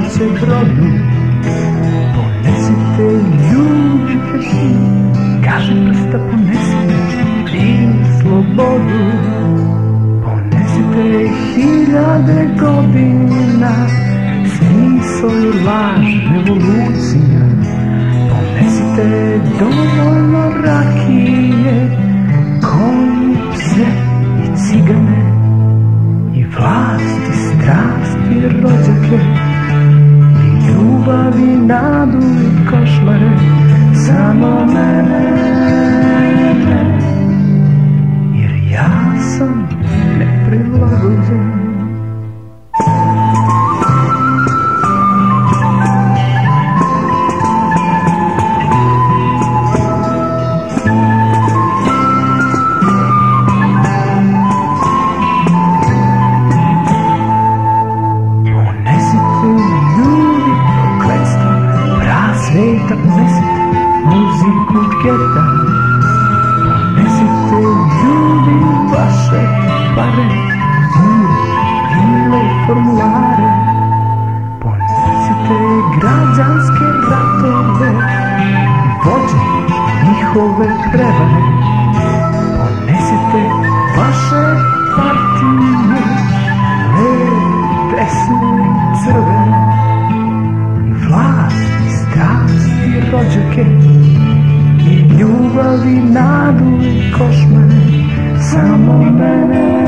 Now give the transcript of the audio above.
plaće brodu. Ponesite ljudi peši, kaže prsta ponesite i slobodu. Ponesite 1000 godina, smisao i laž, revolucija. Ponesite dovoljno rakije, konji, pse i cigane, i vlast i strast i rođake, i ljubav i nadu i košmare, samo mene, jer ja sam neprilagođen. Ponesite muziku geta, ponesite ljudi vaše pare, ile formulare, ponesite građanske ratove, vođe njihove prevare, ponesite vaše partije, leve, desne i crvene, i vlast i strast i rođake, i ljubav i nadu i košmare, samo mene.